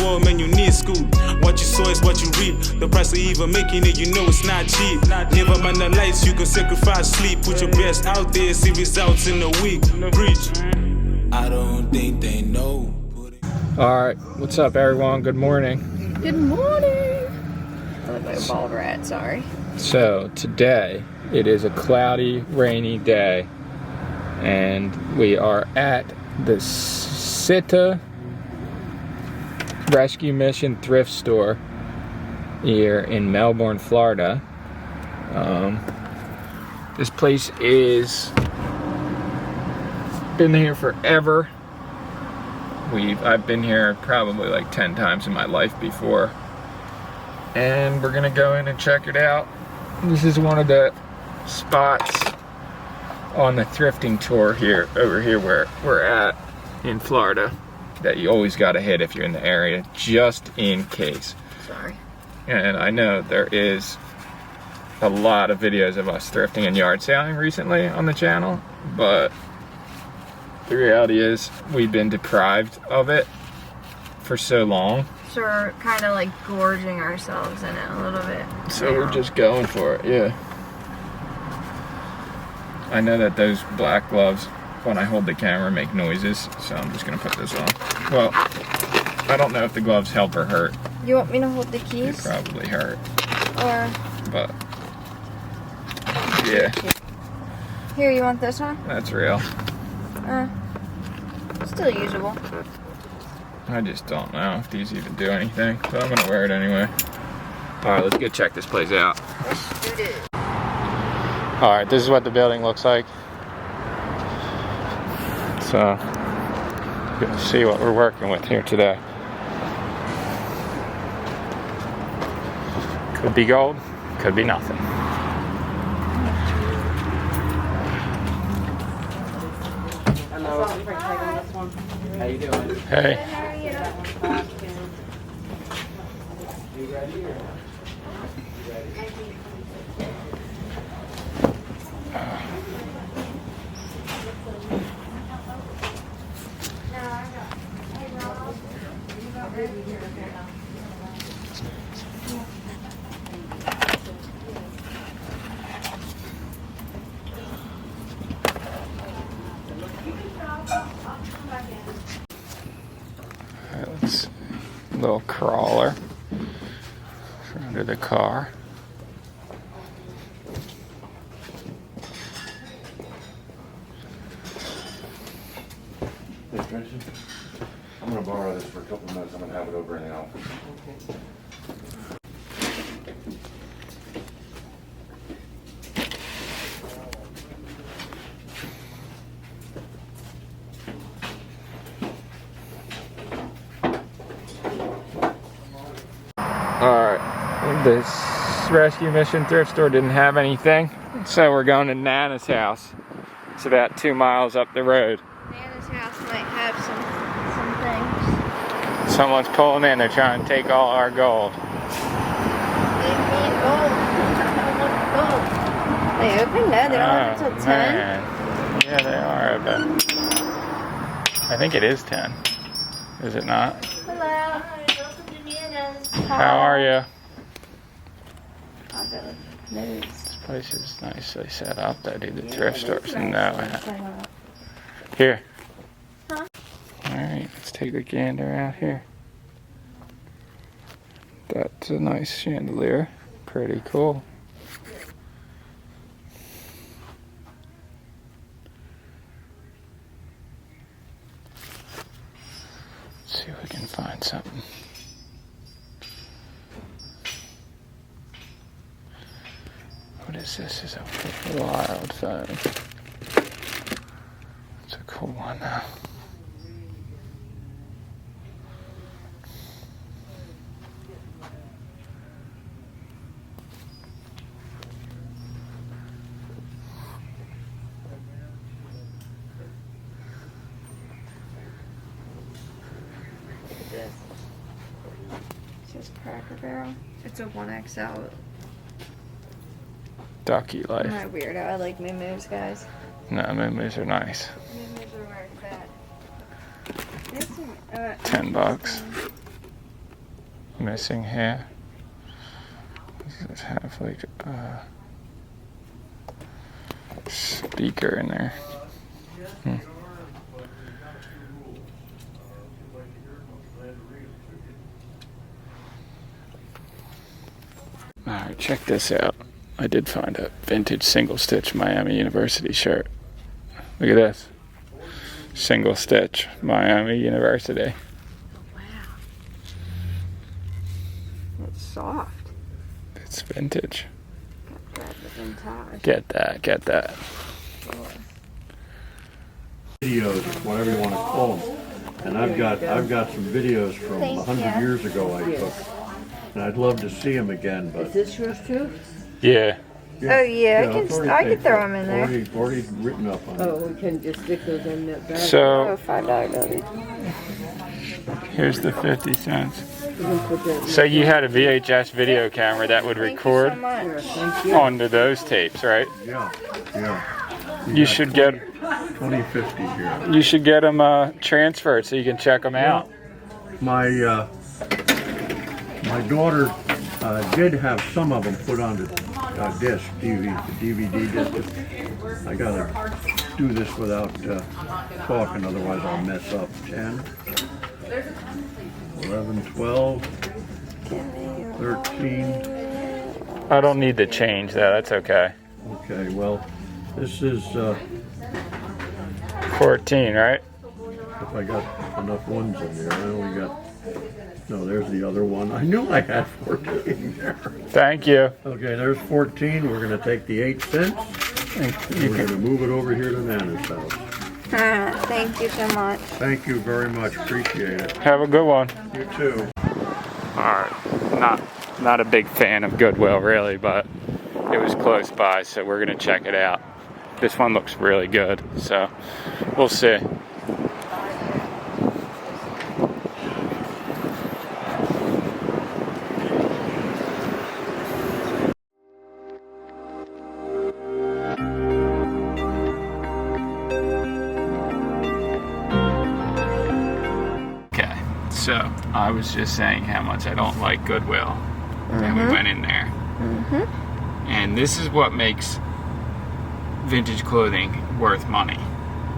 world, man, you need school. What you sow is what you reap. The price of even making it, you know it's not cheap. Never mind the lights, you can sacrifice sleep. Put your best out there, see results in a week. Preach. I don't think they know. Alright, what's up everyone? Good morning. Good morning! I look like a bald rat, sorry. So, today, it is a cloudy, rainy day. And we are at the Sita Rescue Mission Thrift Store here in Melbourne, Florida. This place is been here forever. I've been here probably like 10 times in my life before. And we're gonna go in and check it out. This is one of the spots on the thrifting tour over here where we're at in Florida that you always gotta hit if you're in the area, just in case. Sorry. And I know there is a lot of videos of us thrifting and yard selling recently on the channel, but the reality is we've been deprived of it for so long. So we're kind of like gorging ourselves in it a little bit. So we're just going for it, yeah. I know that those black gloves, when I hold the camera, make noises, so I'm just gonna put this on. Well, I don't know if the gloves help or hurt. You want me to hold the keys? They probably hurt. Or... But, yeah. Here, you want this one? That's real. Still usable. I just don't know if these even do anything, but I'm gonna wear it anyway. Alright, let's go check this place out. Let's do it. Alright, this is what the building looks like. So, gonna see what we're working with here today. Could be gold, could be nothing. Hello. How you doing? Hey. How are you? You ready? Let's little crawler for under the car. Hey, Tracy, I'm going to borrow this for a couple of minutes. I'm going to have it over in the office. Alright, this rescue mission thrift store didn't have anything, so we're going to Nana's house. It's about 2 miles up the road. Nana's house might have some things. Someone's pulling in, they're trying to take all our gold. They need gold. I want gold. They open? No, they don't have until 10. Man. Yeah, they are, but I think it is 10. Is it not? Hello. Welcome to Nana's. How are you? I'll go with news. This place is nicely set up though, dude. The thrift stores know. Here. Huh? Alright, let's take the gander out here. That's a nice chandelier. Pretty cool. Let's see if we can find something. What is this? Is a wild phone. It's a cool one though. This. It's just Cracker Barrel. It's a 1XL. Ducky life. I'm not a weirdo. I like moo-moos, guys. No, moo-moos are nice. Moo-moos are where it's at. $10. missing here. Does it have like a speaker in there? Alright, check this out. I did find a vintage single stitch Miami University shirt. Look at this. Single stitch Miami University. Wow. It's soft. It's vintage. Got the vintage. Get that. Videos, whatever you want to call them. And I've got some videos from 100 years ago I took. And I'd love to see them again, but... Is this yours too? Yeah. Oh yeah, I can throw them in there. Already written up on it. Oh, we can just stick those in that bag. So, $5 bill. here's the 50 cents. We can put that in. So you had a VHS video camera that would record Thank you so much. Thank you. onto those tapes, right? Yeah. You should get 2050 here. you should get them transferred so you can check them out. My daughter did have some of them put on the disc, DVD disc. I gotta do this without talking, otherwise I'll mess up. 10, 11, 12, 13. I don't need to change that. That's okay. Okay, well, this is, 14, right? if I got enough ones in there, I only got, no, there's the other one. I knew I had 14 there. Thank you. Okay, there's 14. We're gonna take the 8 cents. We're gonna move it over here to Nana's house. Thank you so much. Thank you very much, appreciate it. Have a good one. You too. Alright, not a big fan of Goodwill really, but it was close by, so we're gonna check it out. This one looks really good, so we'll see. Okay, so I was just saying how much I don't like Goodwill, and we went in there. And this is what makes vintage clothing worth money.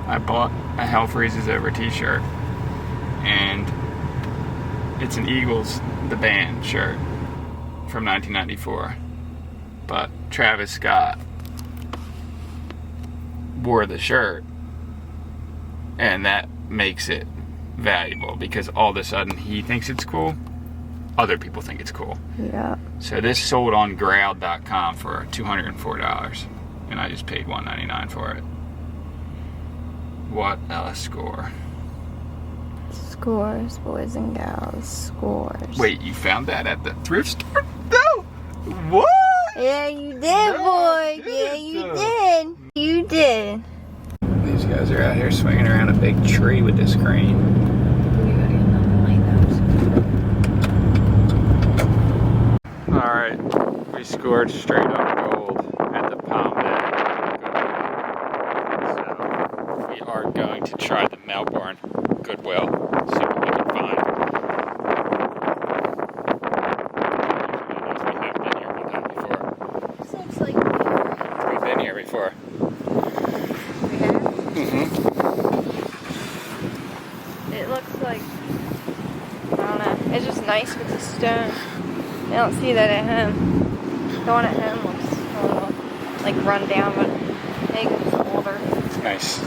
I bought a Hell Freezes Over t-shirt, and it's an Eagles the Band shirt from 1994, but Travis Scott wore the shirt, and that makes it valuable because all of a sudden he thinks it's cool, other people think it's cool. Yeah. So this sold on Growled.com for $204, and I just paid $1.99 for it. What a score. Scores, boys and gals, scores. Wait, you found that at the thrift store? No! What? Yeah, you did, boy. Yeah, you did. You did. These guys are out here swinging around a big tree with this crane. Alright, we scored straight up gold at the Palm Bay. So we are going to try the Melbourne Goodwill, see what we can find. We have been here one time before. This looks like We've been here before. we have. It looks like, I don't know, it's just nice with the stone. I don't see that at home. The one at home looks a little like run down, but maybe it's older. Nice.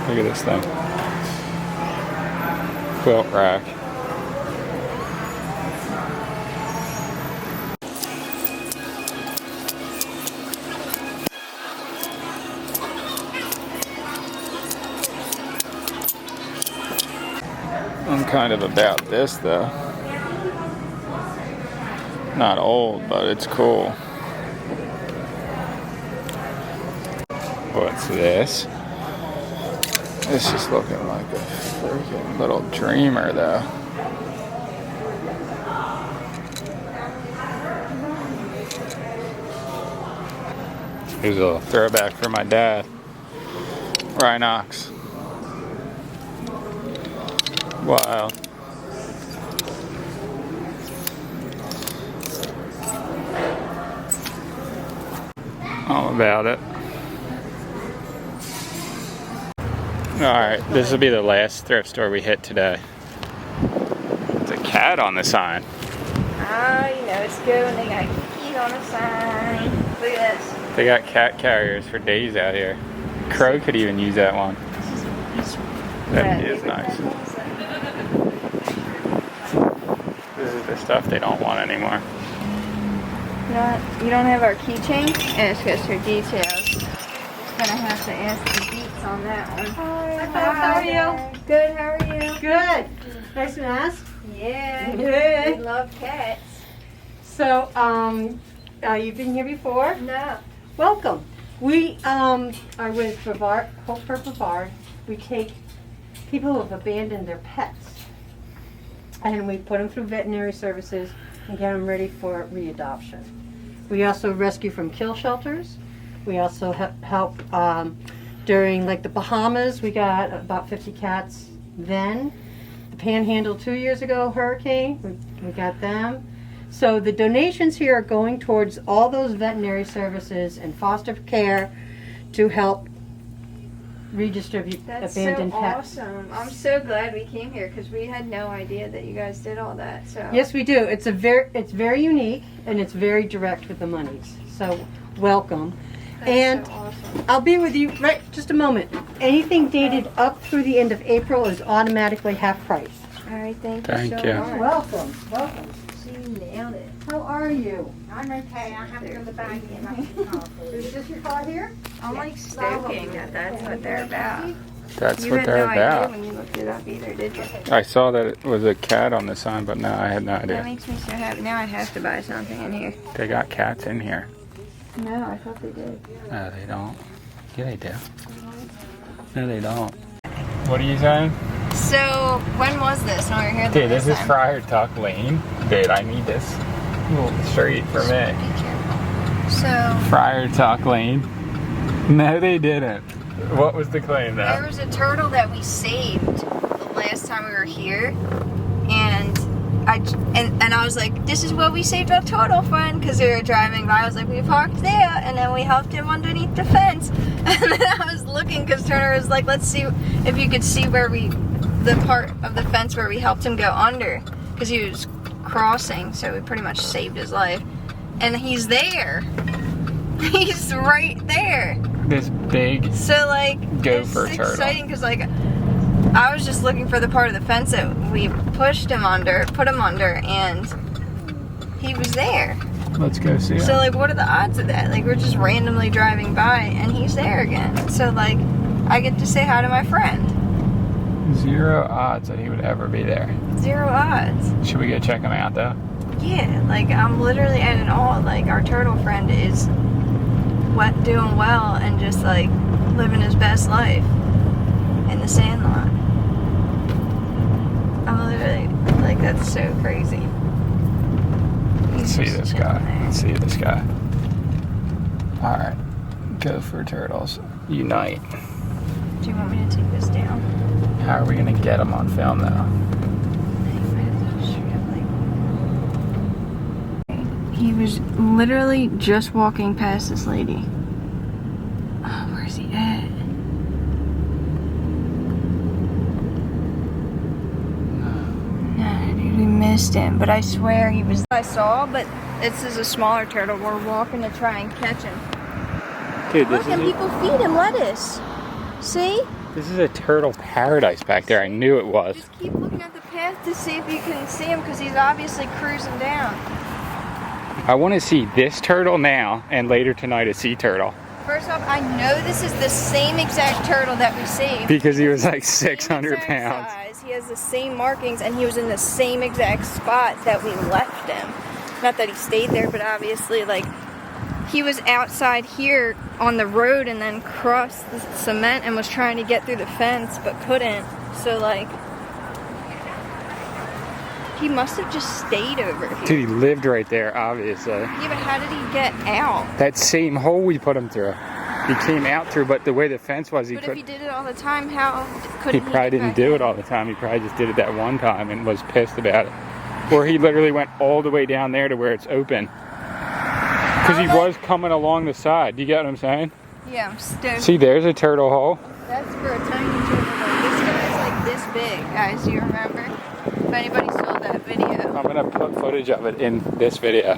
Look at this thing. Quilt rack. I'm kind of about this though. Not old, but it's cool. What's this? This is looking like a freaking little dreamer though. Here's a little throwback for my dad. Rhinox. Wow. All about it. Alright, this will be the last thrift store we hit today. There's a cat on the sign. Oh, you know it's good when they got keys on the sign. Look at this. They got cat carriers for days out here. Crow could even use that one. That is nice. This is the stuff they don't want anymore. You don't have our keychain? Ask us for details. Gonna have to ask the beats on that one. Hi, how are you? Good, how are you? Good. Nice mask. Yeah, Good. we love cats. So, you've been here before? No. Welcome. We are with Brevard, Hope for Brevard. We take people who have abandoned their pets and we put them through veterinary services and get them ready for readoption. We also rescue from kill shelters. We also help during like the Bahamas. We got about 50 cats then. The Panhandle 2 years ago, hurricane, we got them. So the donations here are going towards all those veterinary services and foster care to help redistribute That's abandoned so pets. awesome. I'm so glad we came here because we had no idea that you guys did all that. So Yes, we do. It's very unique and it's very direct with the monies. So welcome. that's And so awesome. I'll be with you right just a moment. Anything dated up through the end of April is automatically half price. All right, thank Thank you so you. much. Welcome, welcome. She nailed it. How are you? I'm okay. I have to go to the bank and get my coffee. Is this your car here? I'm like stoking that that's what they're about. That's You what had they're no idea about. when you looked it up either, did you? I saw that it was a cat on the sign, but no, I had no That idea. makes me so happy. Now I have to buy something in here. They got cats in here. No, I thought they did. No, they don't. Yeah, they do. No, they don't. What are you saying? So, when was this when we were here the Dude, this last is time? Friar Tuck Lane. Dude, I need this little street for me. Be careful. So, Friar Tuck Lane. No, they didn't. What was the claim there now? was a turtle that we saved the last time we were here, and I was like, this is what we saved our turtle from, because we were driving by. I was like, we parked there, and then we helped him underneath the fence. And then I was looking, because Turner was like, let's see if you could see where the part of the fence where we helped him go under, because he was crossing, so we pretty much saved his life. And he's there. He's right there. This big So like, Gopher it's turtle. exciting because like, I was just looking for the part of the fence that we put him under, and he was there. Let's go see So him. like, what are the odds of that? Like, we're just randomly driving by and he's there again. So like, I get to say hi to my friend. 0 odds that he would ever be there. 0 odds. Should we go check him out though? Yeah, like I'm literally at an awe. Like our turtle friend is doing well and just like living his best life in the sandlot. I'm literally like, that's so crazy. He's See just this chilling guy. there. Let's see this guy. Alright. Gopher turtles. Unite. Do you want me to take this down? How are we gonna get him on film though? He was literally just walking past this lady. Oh, where's he at? No, dude, we missed him. But I swear he was. I saw, but this is a smaller turtle. We're walking to try and catch him. Dude, Look, and people feed him lettuce. See? this is a turtle paradise back there. I knew it was. Just keep looking at the path to see if you can see him, because he's obviously cruising down. I want to see this turtle now and later tonight a sea turtle. First off, I know this is the same exact turtle that we saved. Because he was like Same 600 exact pounds. size. He has the same markings, and he was in the same exact spot that we left him. Not that he stayed there, but obviously, like, he was outside here on the road and then crossed the cement and was trying to get through the fence, but couldn't. So, like, he must have just stayed over here. Dude, he lived right there, obviously. Yeah, but how did he get out? That same hole we put him through. He came out through, but the way the fence was, But if he did it all the time, how could he probably didn't do it all the time. He probably just did it that one time and was pissed about it. Or he literally went all the way down there to where it's open. Because he was coming along the side. You get what I'm saying? Yeah, I'm stoked. See, there's a turtle hole. That's for a tiny turtle. This guy's like this big, guys. Do you remember? If anybody saw that video. I'm gonna put footage of it in this video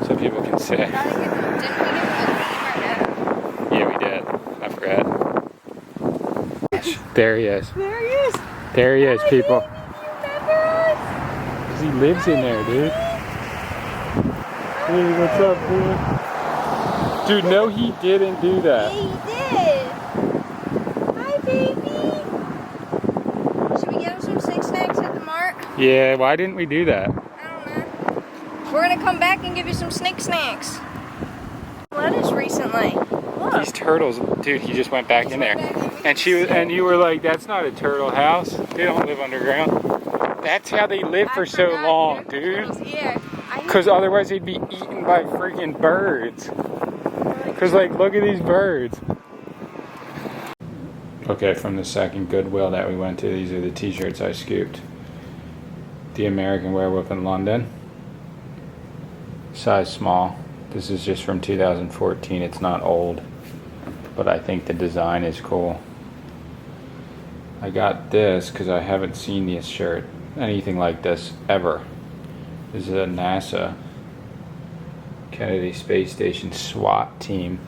so people can see. Didn't we get the name or no? Yeah, we did. I forgot. There he is. There he is. There he is, people. Baby, you remember us? 'Cause he lives in there, dude. Hey, what's up, dude? Dude, no, he didn't do that. Yeah, he did. Hi, baby. Should we get him some Six Snacks at the mart? Yeah, why didn't we do that? I don't know. We're gonna come back and give you some Snick Snacks. Lettuce recently. Look. These turtles, dude, he just went back in there. And you were like, that's not a turtle house. They don't live underground. That's how they live for so long, dude. Yeah. Because otherwise they'd be eaten by freaking birds. Because, like, look at these birds. Okay, from the second Goodwill that we went to, these are the t-shirts I scooped. The American Werewolf in London. Size small. This is just from 2014. It's not old. But I think the design is cool. I got this because I haven't seen this shirt, anything like this, ever. This is a NASA Kennedy Space Station SWAT team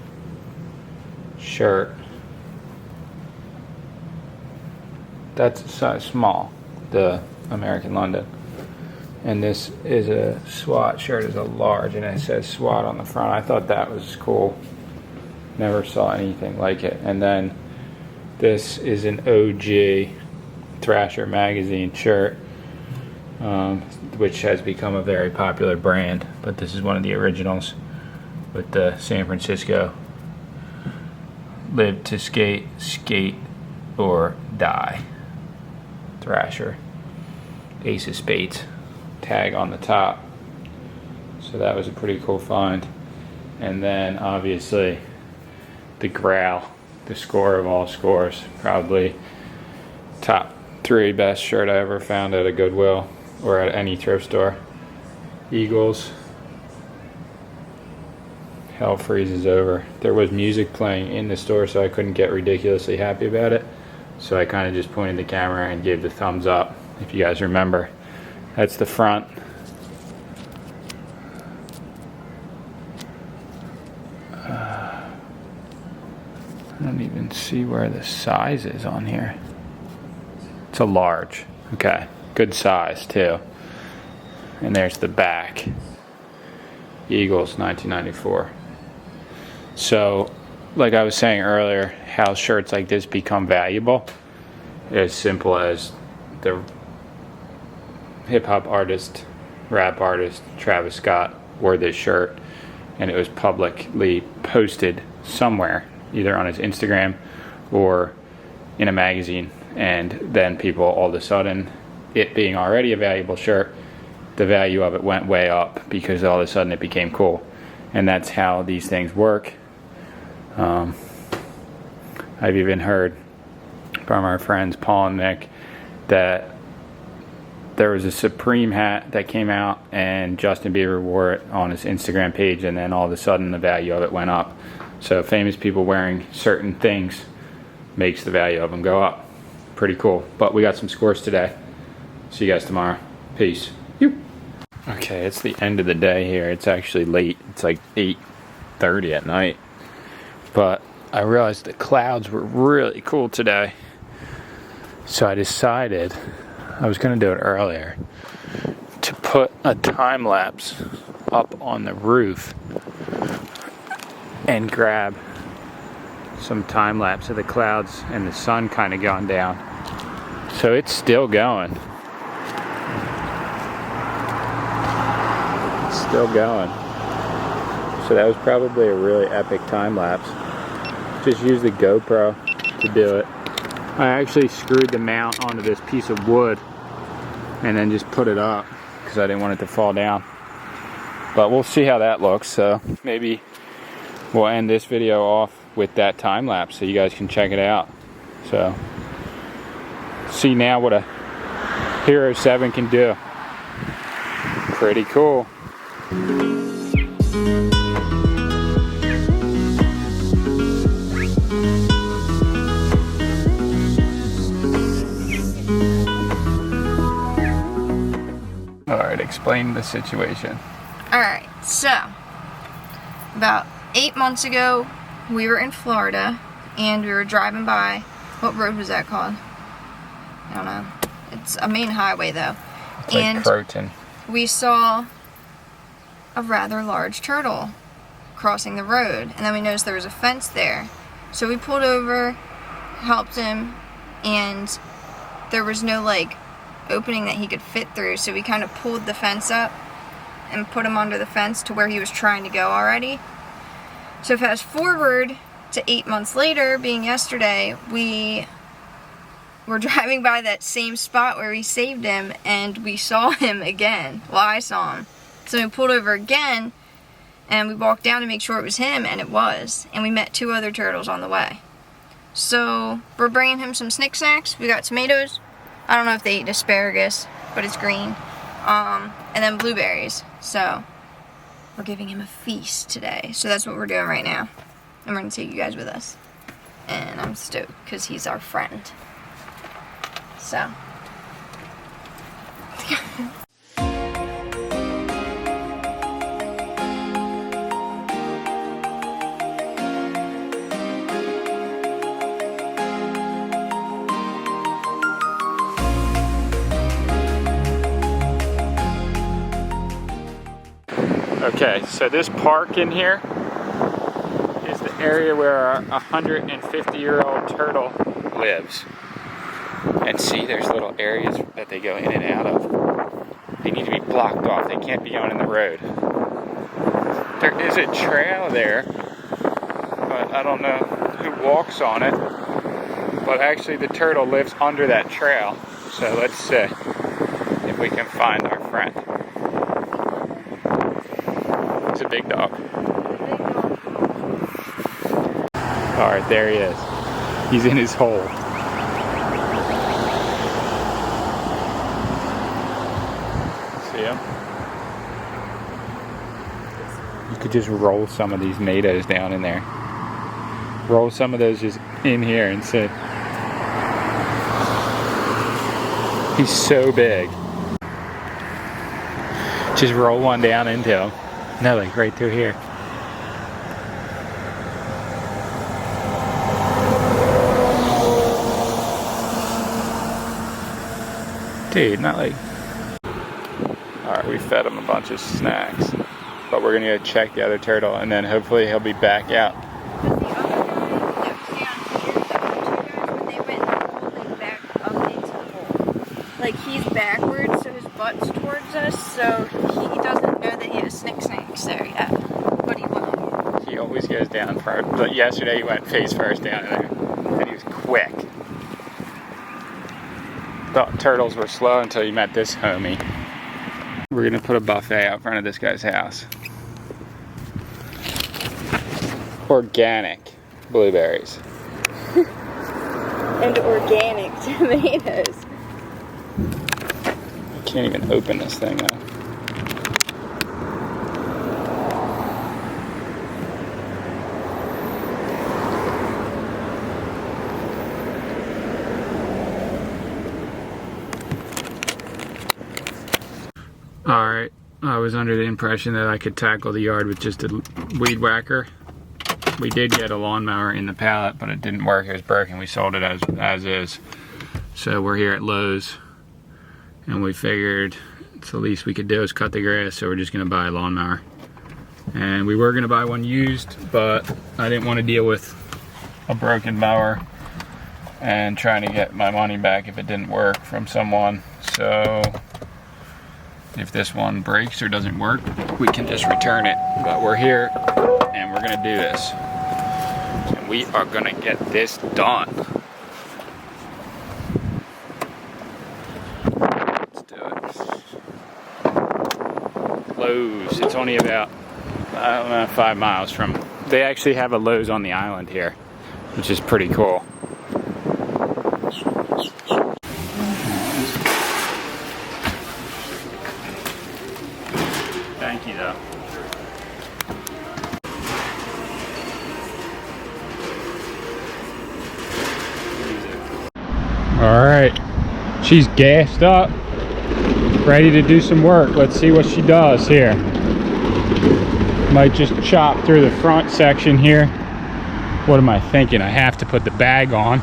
shirt. That's a size small, the American London. And this is a SWAT shirt, is a large, and it says SWAT on the front. I thought that was cool. Never saw anything like it. And then this is an OG Thrasher magazine shirt, which has become a very popular brand. But this is one of the originals with the San Francisco "Live to skate, skate or die" Thrasher Ace of Spades tag on the top. So that was a pretty cool find. And then obviously the Growl, the score of all scores, probably top 3 best shirt I ever found at a Goodwill or at any thrift store. Eagles. Hell freezes over. There was music playing in the store, so I couldn't get ridiculously happy about it. So I kind of just pointed the camera and gave the thumbs up, if you guys remember. That's the front. I don't even see where the size is on here. It's a large. Okay, good size too. And there's the back. Eagles, 1994. So, like I was saying earlier, how shirts like this become valuable. As simple as the hip-hop artist, rap artist, Travis Scott wore this shirt, and it was publicly posted somewhere, either on his Instagram or in a magazine, and then people, all of a sudden, it being already a valuable shirt, the value of it went way up because all of a sudden it became cool. And that's how these things work. I've even heard from our friends Paul and Nick that there was a Supreme hat that came out and Justin Bieber wore it on his Instagram page, and then all of a sudden the value of it went up. So famous people wearing certain things makes the value of them go up. Pretty cool. But we got some scores today. See you guys tomorrow. Peace. Okay, it's the end of the day here. It's actually late. It's like 8:30 at night. But I realized the clouds were really cool today. So I decided, I was going to do it earlier, to put a time lapse up on the roof and grab some time lapse of the clouds and the sun kind of gone down. So it's still going. Still going. So that was probably a really epic time lapse. Just use the GoPro to do it. I actually screwed the mount onto this piece of wood and then just put it up because I didn't want it to fall down. But we'll see how that looks. So maybe we'll end this video off with that time lapse so you guys can check it out. So see now what a Hero 7 can do. Pretty cool. explain the situation. Alright, so about 8 months ago, we were in Florida and we were driving by. What road was that called? I don't know. It's a main highway though. It's like Croton. We saw a rather large turtle crossing the road, and then we noticed there was a fence there. So we pulled over, helped him, and there was no like opening that he could fit through, so we kind of pulled the fence up and put him under the fence to where he was trying to go already. So fast forward to 8 months later, being yesterday, we were driving by that same spot where we saved him, and we saw him again. Well, I saw him. So we pulled over again, and we walked down to make sure it was him, and it was. And we met 2 other turtles on the way. So we're bringing him some snick snacks. We got tomatoes. I don't know if they eat asparagus, but it's green. And then blueberries. So we're giving him a feast today. So that's what we're doing right now. And we're going to take you guys with us. And I'm stoked because he's our friend. So. Okay, so this park in here is the area where a 150-year-old turtle lives. And see, there's little areas that they go in and out of. They need to be blocked off. They can't be going in the road. There is a trail there, but I don't know who walks on it. But actually the turtle lives under that trail. So let's see if we can find our friend. He's a big dog. Alright, there he is. He's in his hole. See him? You could just roll some of these tomatoes down in there. Roll some of those just in here and sit. He's so big. Just roll one down into him. No, like right through here. Dude, not like... Alright, we fed him a bunch of snacks. But we're gonna go check the other turtle and then hopefully he'll be back out. Like he's backwards, so his butt's towards us, so he doesn't know that he has snacks there yet. But he will. He always goes down first. But yesterday he went face first down in there. And he was quick. Thought turtles were slow until you met this homie. We're gonna put a buffet out front of this guy's house. Organic blueberries. And organic tomatoes. Can't even open this thing up. Alright, I was under the impression that I could tackle the yard with just a weed whacker. We did get a lawnmower in the pallet, but it didn't work. It was broken. We sold it as is. So we're here at Lowe's. And we figured it's the least we could do is cut the grass, so we're just gonna buy a lawnmower. And we were gonna buy one used, but I didn't want to deal with a broken mower and trying to get my money back if it didn't work from someone. So if this one breaks or doesn't work, we can just return it. But we're here and we're gonna do this. And we are gonna get this done. Lowe's. It's only about, I don't know, 5 miles from. They actually have a Lowe's on the island here, which is pretty cool. Thank you, though. All right, she's gassed up. ready to do some work. Let's see what she does here. Might just chop through the front section here. What am I thinking? I have to put the bag on,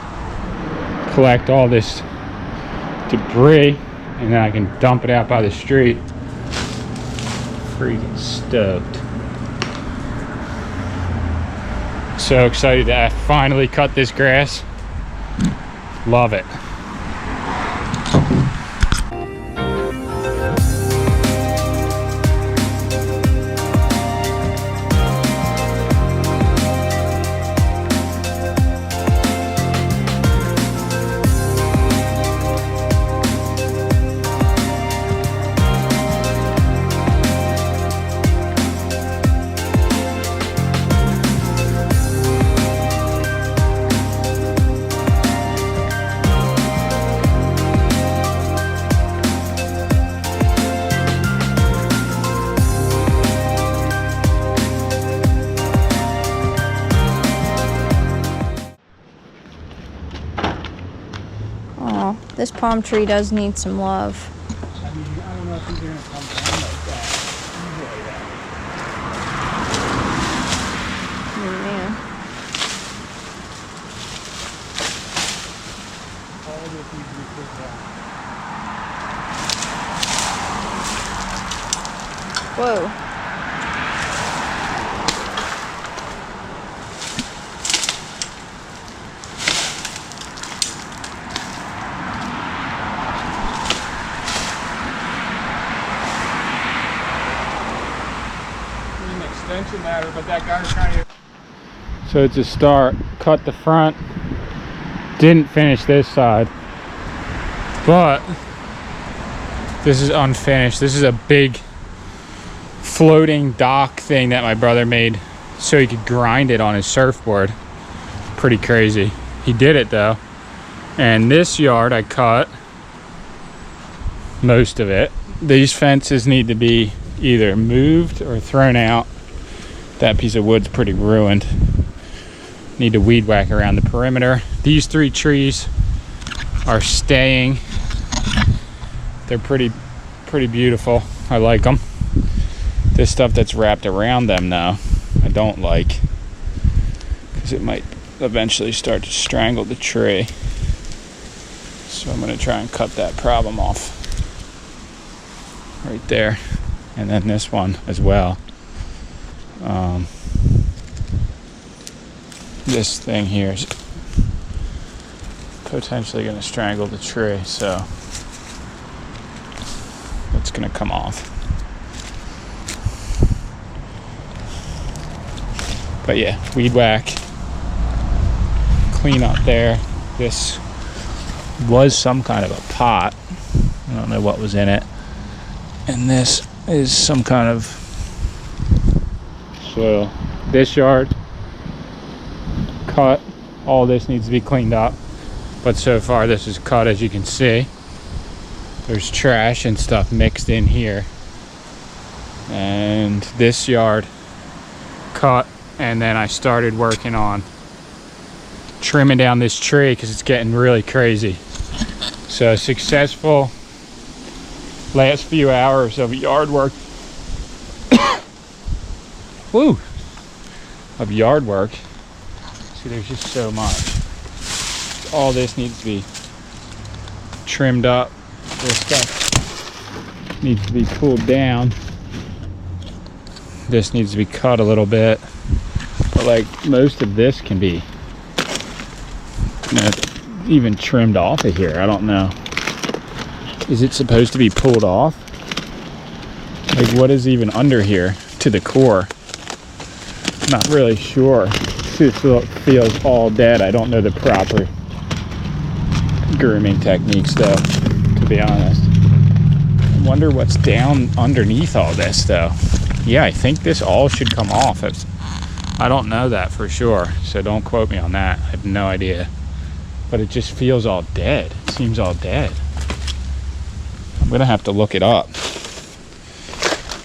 collect all this debris, and then I can dump it out by the street. Freaking stoked. So excited to finally cut this grass. Love it. Oh, this palm tree does need some love. I mean, I don't know if he's gonna come down like that. Oh, man. All this needs to be put down. Whoa. Extension ladder, but that guy's trying to. So it's a start. Cut the front. Didn't finish this side, but this is unfinished. This is a big floating dock thing that my brother made so he could grind it on his surfboard. Pretty crazy. He did it though. And this yard I cut most of it. These fences need to be either moved or thrown out. That piece of wood's pretty ruined. Need to weed whack around the perimeter. These 3 trees are staying. They're pretty beautiful. I like them. This stuff that's wrapped around them though, I don't like, because it might eventually start to strangle the tree. So I'm gonna try and cut that problem off right there. And then this one as well. This thing here is potentially going to strangle the tree, so it's going to come off. But yeah, weed whack, clean up there. This was some kind of a pot. I don't know what was in it. And this is some kind of soil. This yard cut. All this needs to be cleaned up, but so far this is cut. As you can see, there's trash and stuff mixed in here. And this yard cut, and then I started working on trimming down this tree because it's getting really crazy. So successful last few hours of yard work. Woo! Of yard work. See, there's just so much. All this needs to be trimmed up. This stuff needs to be pulled down. This needs to be cut a little bit. But like most of this can be, you know, even trimmed off of here. I don't know. Is it supposed to be pulled off? Like what is even under here to the core? Not really sure. It feels all dead. I don't know the proper grooming techniques though, to be honest. I wonder what's down underneath all this though. Yeah, I think this all should come off. I don't know that for sure, so don't quote me on that. I have no idea. But it just feels all dead. It seems all dead. I'm gonna have to look it up.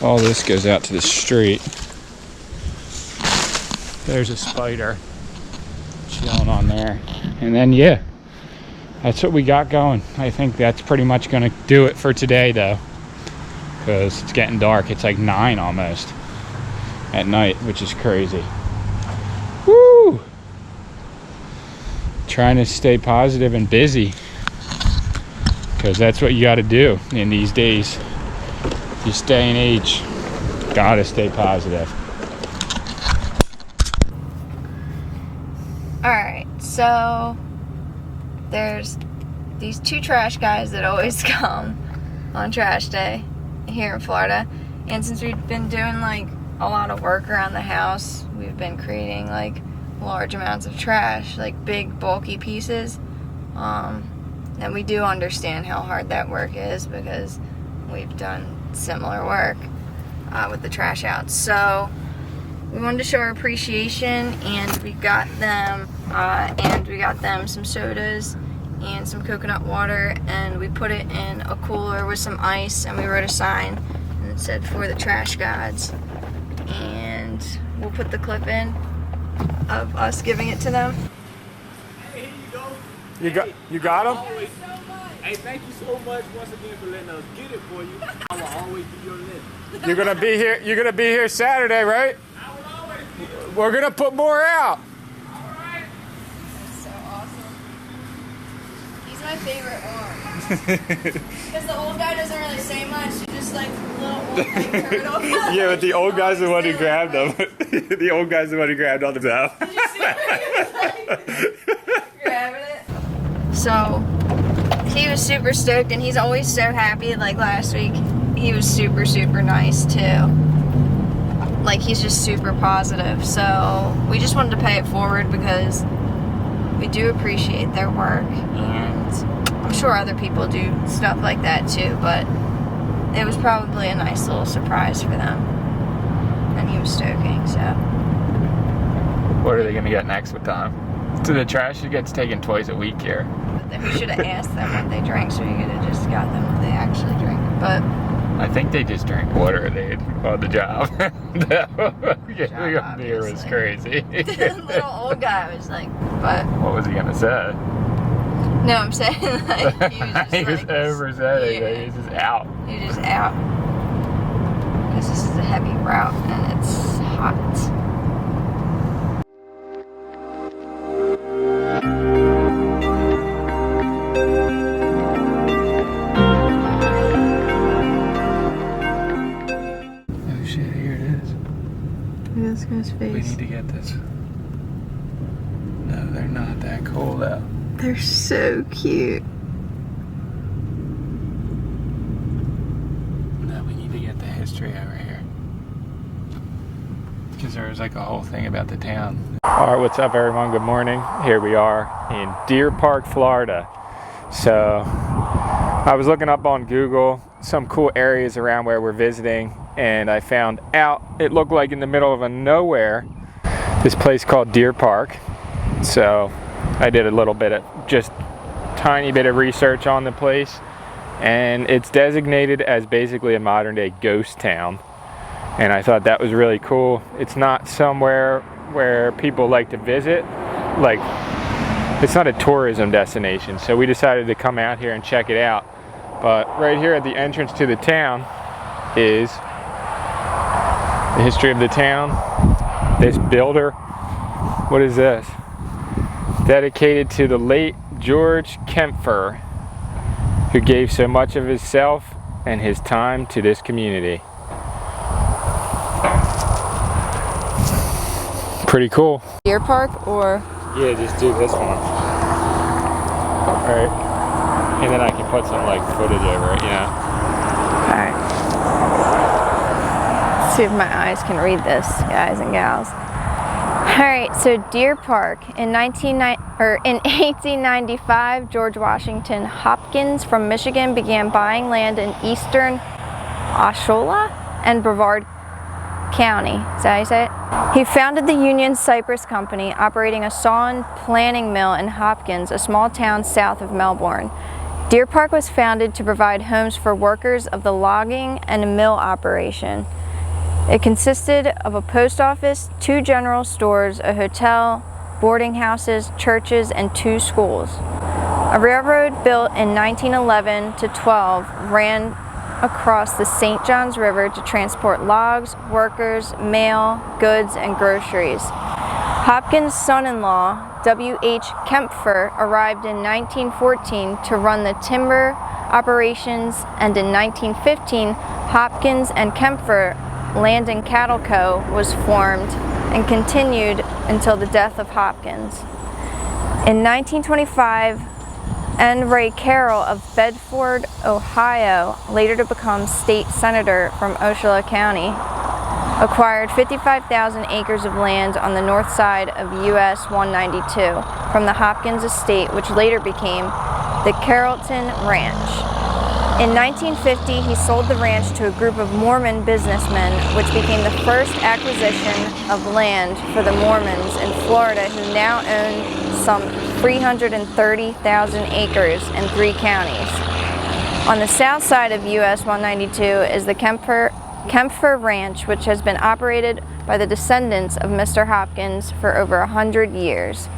All this goes out to the street. There's a spider chilling on there. And then yeah, that's what we got going. I think that's pretty much gonna do it for today though. because it's getting dark. It's like 9 almost at night, which is crazy. Woo! Trying to stay positive and busy, because that's what you got to do in these days. This day and age, gotta stay positive. Alright, so there's these 2 trash guys that always come on trash day here in Florida. And since we've been doing like a lot of work around the house, we've been creating like large amounts of trash, like big bulky pieces. And we do understand how hard that work is because we've done similar work with the trash out. So we wanted to show our appreciation, and we got them some sodas and some coconut water, and we put it in a cooler with some ice, and we wrote a sign and it said "For the Trash Gods." And we'll put the clip in of us giving it to them. Hey, here you go. You got them? Hey, thank you so much once again for letting us get it for you. I will always be your list. You're gonna be here. You're gonna be here Saturday, right? I will always be here. We're gonna put more out. All right. That's so awesome. He's my favorite one. Because the old guy doesn't really say much. He's just like a little old like, turtle. Yeah, but the old guy's the one who grabbed them. The old guy's the one who grabbed all the stuff. Did you see what he was like grabbing it? So he was super stoked, and he's always so happy. Like last week, he was super, super nice too. Like he's just super positive. So we just wanted to pay it forward because we do appreciate their work, and I'm sure other people do stuff like that too, but it was probably a nice little surprise for them. And he was stoking, so. What are they gonna get next with Tom? So the trash gets taken twice a week here. We should have asked them what they drank, so we could have just got them what they actually drink. But I think they just drank water. They on the job. Getting a beer was crazy. the little old guy was like, but What was he gonna say? no, I'm saying like he was just He was like, oversetting. yeah. He was just out. He was just out. Because this is a heavy route and it's hot. Oh shit, here it is. Look at this guy's We face. need to get this. No, they're not that cold out. They're so cute. No, we need to get the history over here. Because there was like a whole thing about the town. Alright, what's up everyone? Good morning. Here we are in Deer Park, Florida. So, I was looking up on Google some cool areas around where we're visiting, and I found out it looked like in the middle of a nowhere, this place called Deer Park. So, I did a little bit of, just tiny bit of research on the place, and it's designated as basically a modern day ghost town. And I thought that was really cool. It's not somewhere where people like to visit, like it's not a tourism destination. So we decided to come out here and check it out. But right here at the entrance to the town is the history of the town. This builder, what is this? Dedicated to the late George Kempfer, who gave so much of himself and his time to this community. Pretty cool. Deer Park or? Yeah, just do this one. Alright. And then I can put some like footage over it, you know? Alright. Let's see if my eyes can read this, guys and gals. Alright, so Deer Park. In 1895, George Washington Hopkins from Michigan began buying land in eastern Osceola and Brevard County. Is that how you say it? He founded the Union Cypress Company, operating a saw and planing mill in Hopkins, a small town south of Melbourne. Deer Park was founded to provide homes for workers of the logging and mill operation. It consisted of a post office, 2 general stores, a hotel, boarding houses, churches, and 2 schools. A railroad built in 1911 to 12 ran across the St. Johns River to transport logs, workers, mail, goods, and groceries. Hopkins' son-in-law, W.H. Kempfer, arrived in 1914 to run the timber operations, and in 1915, Hopkins and Kempfer Land and Cattle Co. was formed and continued until the death of Hopkins. In 1925, N. Ray Carroll of Bedford, Ohio, later to become state senator from Osceola County, acquired 55,000 acres of land on the north side of US 192 from the Hopkins estate, which later became the Carrollton Ranch. In 1950, he sold the ranch to a group of Mormon businessmen, which became the first acquisition of land for the Mormons in Florida, who now own some 330,000 acres in 3 counties. On the south side of US 192 is the Kempfer Ranch, which has been operated by the descendants of Mr. Hopkins for over 100 years.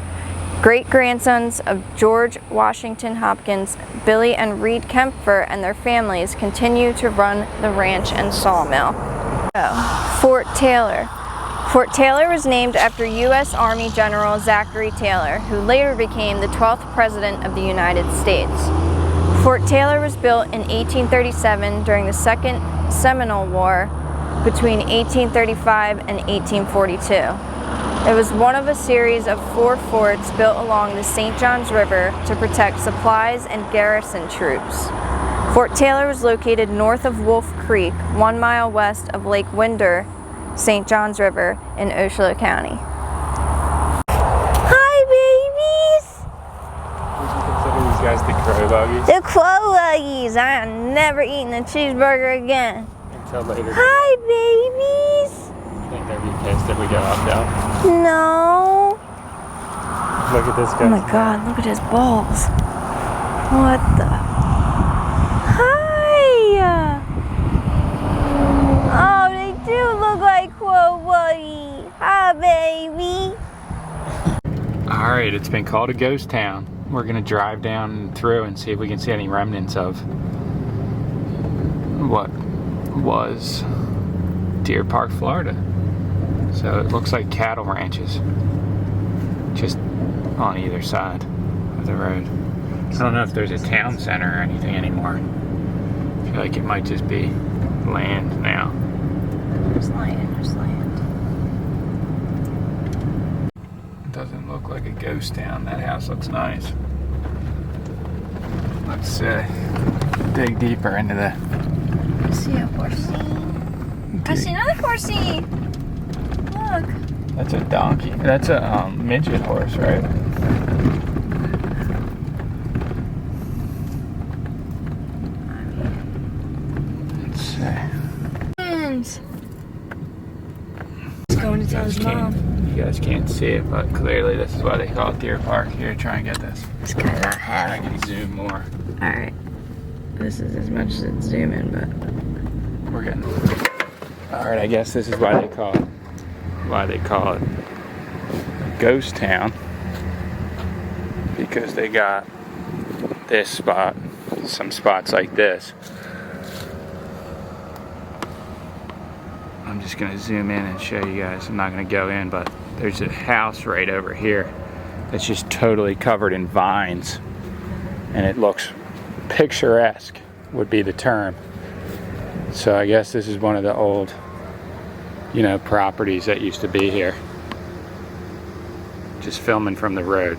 Great-grandsons of George Washington Hopkins, Billy and Reed Kempfer, and their families continue to run the ranch and sawmill. Fort Taylor. Fort Taylor was named after U.S. Army General Zachary Taylor, who later became the 12th President of the United States. Fort Taylor was built in 1837 during the Second Seminole War between 1835 and 1842. It was one of a series of 4 forts built along the St. Johns River to protect supplies and garrison troops. Fort Taylor was located north of Wolf Creek, 1 mile west of Lake Winder, St. Johns River in Osceola County. Hi, babies! Would you consider these guys the crow buggies? The crow buggies! I am never eating a cheeseburger again. Until later. Hi, babies! I think they'd be pissed if we go up though. No. Look at this guy. Oh my god, look at his balls. What the? Hi! Oh, they do look like Quo Buddy. Hi, baby. Alright, it's been called a ghost town. We're gonna drive down through and see if we can see any remnants of what was Deer Park, Florida. So it looks like cattle ranches just on either side of the road. I don't know if there's a town center or anything anymore. I feel like it might just be land now. There's land, there's land. It doesn't look like a ghost town. That house looks nice. Let's dig deeper into the... I see a horsey. I see another horsey. Look. That's a donkey. That's a midget horse, right? Let's see. Let's go into tell his mom. You guys can't see it, but clearly this is why they call it Deer Park. Here, try and get this. This guy's not I having can it. zoom more. Alright. This is as much as it's zooming, but... We're getting... Alright, I guess this is why they call it a ghost town, because they got this spot, some spots like this. I'm just gonna zoom in and show you guys. I'm not gonna go in, but there's a house right over here that's just totally covered in vines, and it looks picturesque would be the term. So I guess this is one of the old, you know, properties that used to be here. Just filming from the road,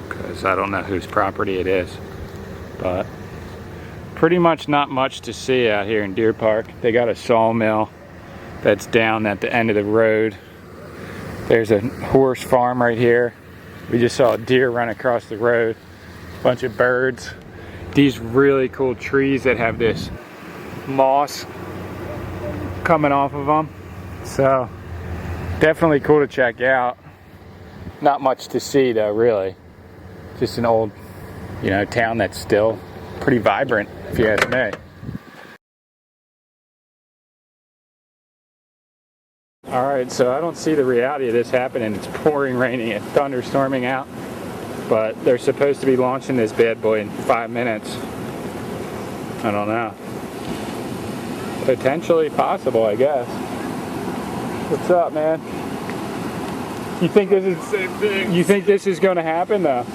because I don't know whose property it is. But pretty much not much to see out here in Deer Park. They got a sawmill that's down at the end of the road. There's a horse farm right here. We just saw a deer run across the road. Bunch of birds. These really cool trees that have this moss coming off of them. So definitely cool to check out. Not much to see though, really. Just an old, you know, town that's still pretty vibrant, if you ask me. Alright, so I don't see the reality of this happening. It's pouring, raining, and thunderstorming out. But they're supposed to be launching this bad boy in 5 minutes. I don't know. Potentially possible, I guess. What's up, man? You think this is Same thing. You think this is going to happen though?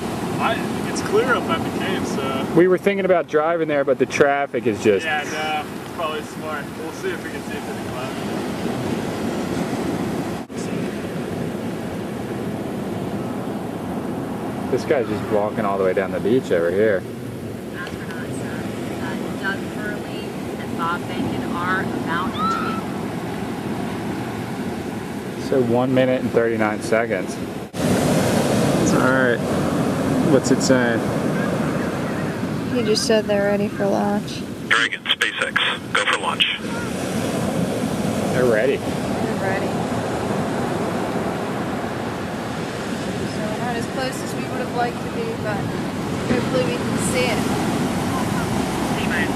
It's clear up at the cave, so. We were thinking about driving there, but the traffic is just. Yeah, no, it's probably smart. We'll see if we can see if anything left. This guy's just walking all the way down the beach over here. Astronauts, Doug Furley and Bob Bacon are about to So 1 minute and 39 seconds. Alright. What's it saying? He just said they're ready for launch. Dragon, SpaceX, go for launch. They're ready. They're ready. So we're not as close as we would have liked to be, but hopefully we can see it.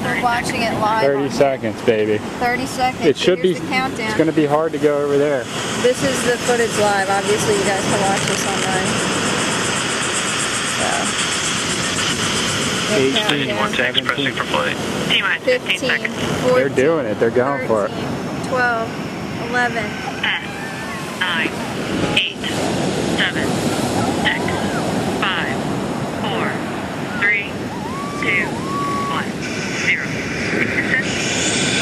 We're watching it live. 30 seconds, baby. 30 seconds. It should be. The countdown. It's going to be hard to go over there. This is the footage live. Obviously, you guys can watch this online. So. 18, 1 tanks pressing for flight. T-minus 15 seconds. 14, They're doing it. They're going 13, for it. 12, 11, 10, 9, 8, 7, 6, 5, 4, 3, 2, 1, 0.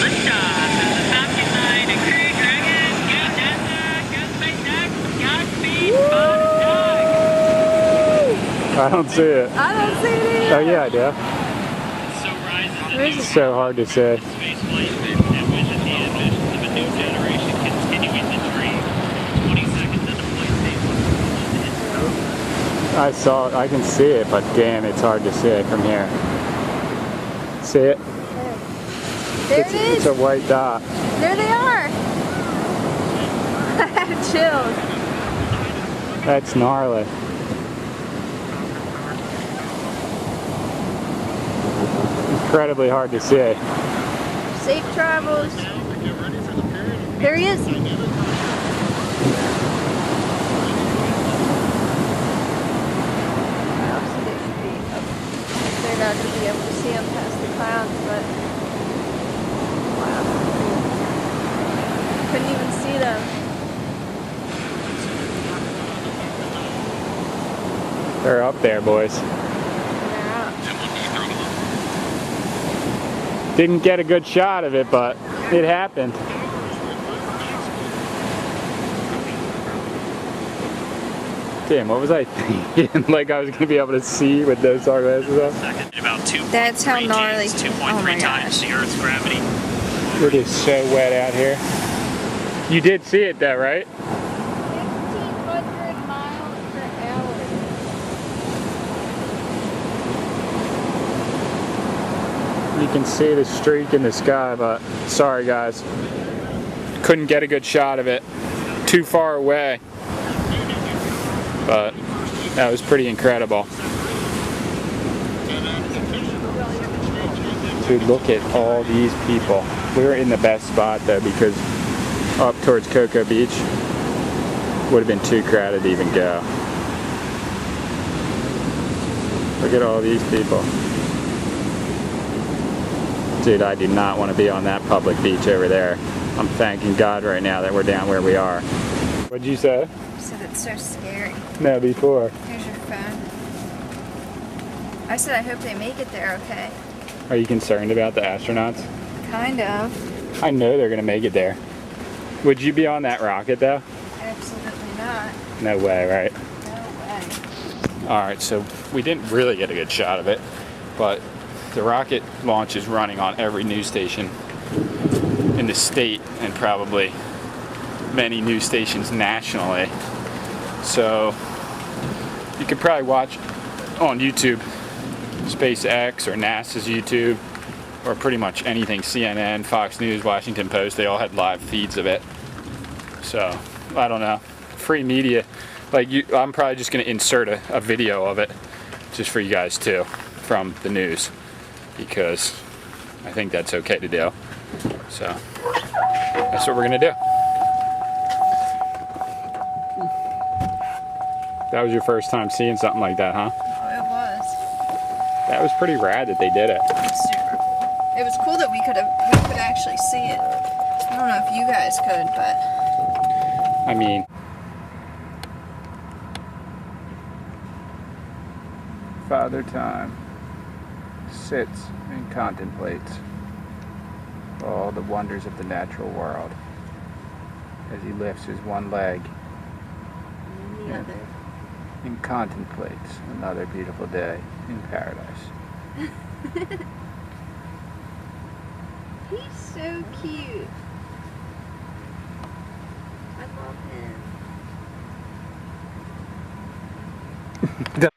Liftoff of the Falcon 9 and Crew Dragon. Go NASA, go SpaceX, Godspeed, Bob Doug. I don't see it. I don't see it either. Oh yeah, I do. It's so hard to say. Space flight vision and vision the ambitions of a new generation continuing the dream. 20 seconds into flight stage. I saw it. I can see it, but damn, it's hard to see it from here. See it? There It's it is. a white dot. There they are. I had chills. That's gnarly. Incredibly hard to see. Safe travels. There he is. They're not going to be able to see him past the clouds, but wow. Couldn't even see them. They're up there, boys. They're up. Didn't get a good shot of it, but it happened. Damn, what was I thinking? Like I was going to be able to see with those sunglasses on? Second, about 2.3 That's how gnarly. 2.3 times the Earth's gravity. It is so wet out here. You did see it though, right? 1,500 miles per hour. You can see the streak in the sky, but sorry guys. Couldn't get a good shot of it. Too far away. But that was pretty incredible. Dude, look at all these people. We're in the best spot though, because up towards Cocoa Beach would have been too crowded to even go. Look at all these people. Dude, I do not want to be on that public beach over there. I'm thanking God right now that we're down where we are. What'd you say? You said it's so scary. No, before. Here's your phone. I said I hope they make it there okay. Are you concerned about the astronauts? Kind of. I know they're gonna make it there. Would you be on that rocket though? Absolutely not. No way, right? No way. Alright, so we didn't really get a good shot of it, but the rocket launch is running on every news station in the state and probably many news stations nationally. So you could probably watch on YouTube, SpaceX or NASA's YouTube, or pretty much anything, CNN, Fox News, Washington Post, they all had live feeds of it. So, I don't know. Free media, like I'm probably just gonna insert a video of it just for you guys too, from the news, because I think that's okay to do. So, that's what we're gonna do. That was your first time seeing something like that, huh? Oh, it was. That was pretty rad that they did it. Super cool. It was cool that we could actually see it. I don't know if you guys could, but I mean, Father Time sits and contemplates all the wonders of the natural world as he lifts his one leg the other. and contemplates another beautiful day in paradise. He's so cute. I love him.